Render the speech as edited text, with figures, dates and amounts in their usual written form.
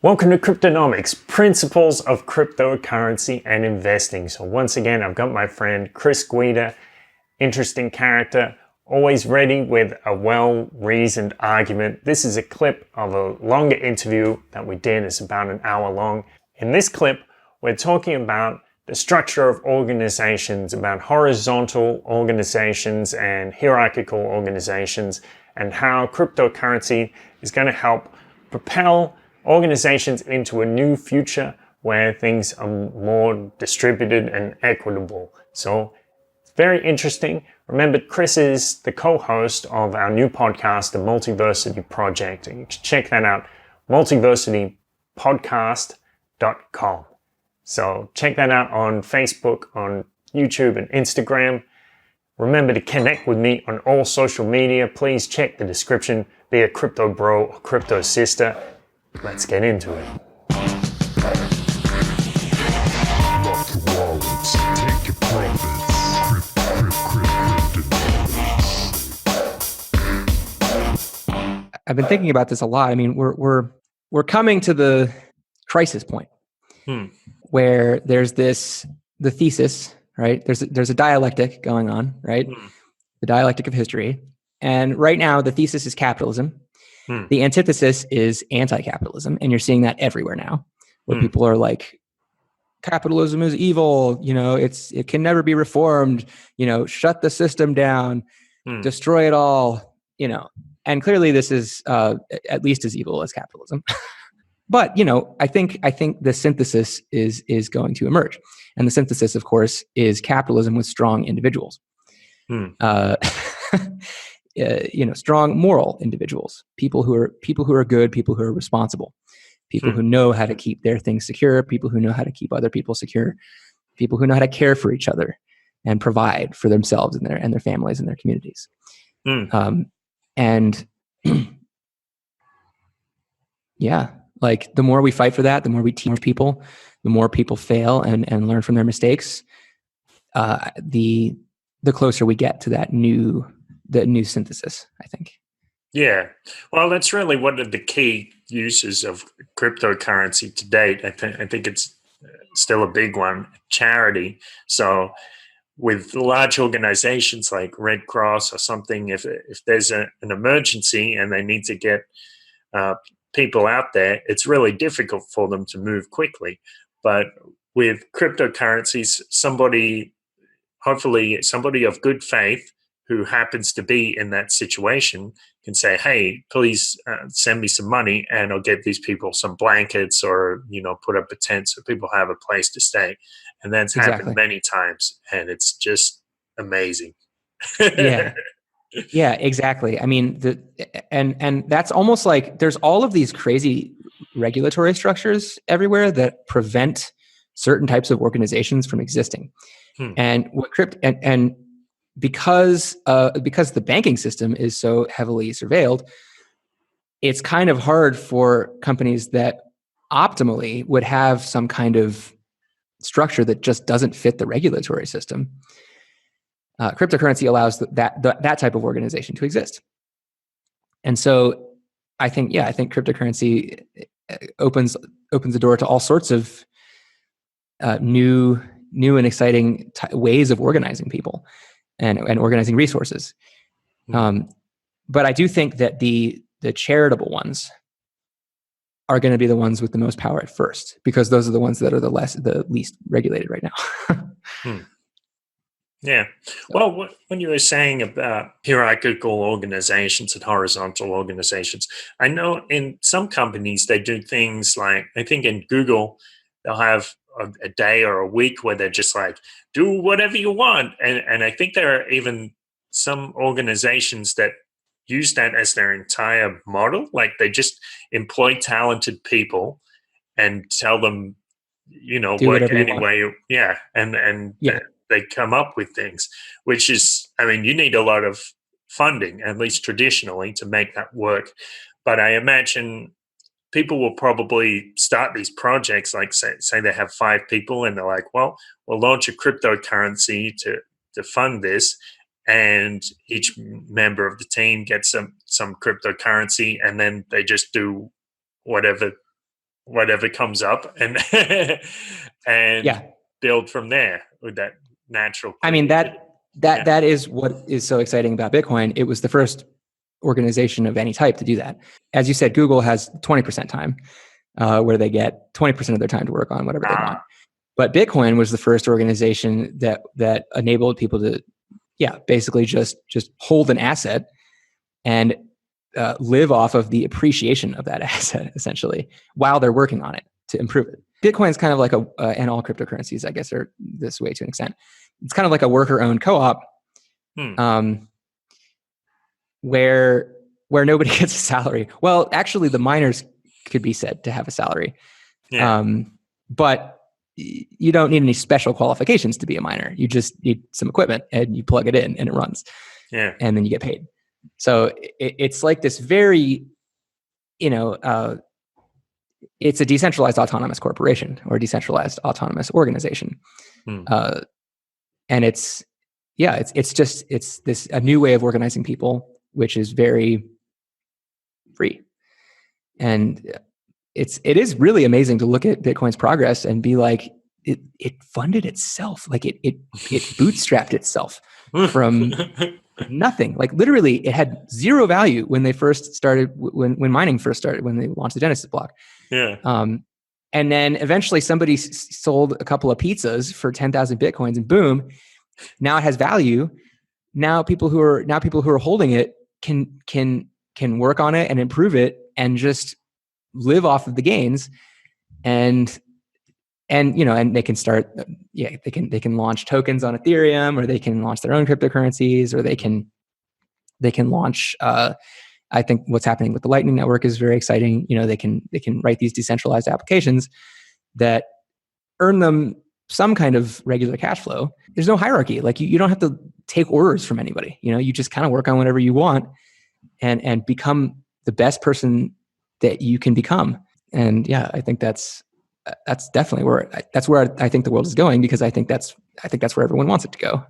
Welcome to Cryptonomics, Principles of Cryptocurrency and Investing. So once again, I've got my friend Chris Guida, interesting character, always ready with a well-reasoned argument. This is a clip of a longer interview that we did. It's about an hour long. In this clip, we're talking about the structure of organizations, about horizontal organizations and hierarchical organizations, and how cryptocurrency is going to help propel organizations into a new future where things are more distributed and equitable. So it's very interesting. Remember, Chris is the co-host of our new podcast, the Multiversity Project. And you can check that out, multiversitypodcast.com. So check that out on Facebook, on YouTube and Instagram. Remember to connect with me on all social media. Please check the description. Be a crypto bro or crypto sister. Let's get into it. I've been thinking about this a lot. I mean, we're coming to the crisis point where there's the thesis, right? There's a dialectic going on, right? The dialectic of history. And right now the thesis is capitalism. The antithesis is anti-capitalism, and you're seeing that everywhere now, where people are like, capitalism is evil, it can never be reformed, shut the system down, destroy it all, and clearly this is at least as evil as capitalism. But, I think the synthesis is going to emerge. And the synthesis, of course, is capitalism with strong individuals. Strong moral individuals, people who are good, people who are responsible, people who know how to keep their things secure, people who know how to keep other people secure, people who know how to care for each other and provide for themselves and their families and their communities. And yeah, like the more we fight for that, the more we teach people, the more people fail and learn from their mistakes, the closer we get to the new synthesis, I think. Yeah. Well, that's really one of the key uses of cryptocurrency to date. I think it's still a big one, charity. So with large organizations like Red Cross or something, if there's an emergency and they need to get people out there, it's really difficult for them to move quickly. But with cryptocurrencies, hopefully somebody of good faith who happens to be in that situation can say, hey, please send me some money and I'll get these people some blankets or, put up a tent so people have a place to stay. And that's happened many times and it's just amazing. Yeah. Yeah, exactly. I mean, and that's almost like there's all of these crazy regulatory structures everywhere that prevent certain types of organizations from existing. And what and because the banking system is so heavily surveilled, it's kind of hard for companies that optimally would have some kind of structure that just doesn't fit the regulatory system. Cryptocurrency allows that type of organization to exist. And so I think cryptocurrency opens the door to all sorts of new and exciting ways of organizing people and organizing resources. But I do think that the charitable ones are going to be the ones with the most power at first, because those are the ones that are the least regulated right now. Yeah. Well, when you were saying about hierarchical organizations and horizontal organizations, I know in some companies they do things like, I think in Google, they'll have a day or a week where they're just like, do whatever you want. And I think there are even some organizations that use that as their entire model. Like they just employ talented people and tell them, work anyway. Yeah. And they come up with things, which is, I mean, you need a lot of funding, at least traditionally, to make that work. But I imagine people will probably start these projects, like say they have 5 people and they're like, well, we'll launch a cryptocurrency to fund this. And each member of the team gets some cryptocurrency and then they just do whatever whatever comes up and and build from there with that natural creativity. I mean, that is what is so exciting about Bitcoin. It was the first organization of any type to do that. As you said, Google has 20% time, where they get 20% of their time to work on whatever they want. But Bitcoin was the first organization that enabled people to, basically just hold an asset and live off of the appreciation of that asset, essentially, while they're working on it to improve it. Bitcoin is kind of like and all cryptocurrencies, I guess, are this way to an extent. It's kind of like a worker-owned co-op, where nobody gets a salary. Well, actually, the miners could be said to have a salary, but you don't need any special qualifications to be a miner. You just need some equipment and you plug it in and it runs, and then you get paid. So it's like this very, it's a decentralized autonomous corporation or a decentralized autonomous organization. And it's a new way of organizing people, which is very free. And it is really amazing to look at Bitcoin's progress and be like, it funded itself. Like it bootstrapped itself from nothing. Like literally it had zero value when they first started, when mining first started, when they launched the Genesis block. And then eventually somebody sold a couple of pizzas for 10,000 Bitcoins and boom, now it has value. Now people who are holding it can work on it and improve it and just live off of the gains, and they can start, they can launch tokens on Ethereum, or they can launch their own cryptocurrencies, or they can launch. I think what's happening with the Lightning Network is very exciting. They can write these decentralized applications that earn them some kind of regular cash flow. There's no hierarchy. Like you don't have to take orders from anybody. You just kind of work on whatever you want and become the best person that you can become. And I think that's definitely where I think the world is going, because I think that's where everyone wants it to go.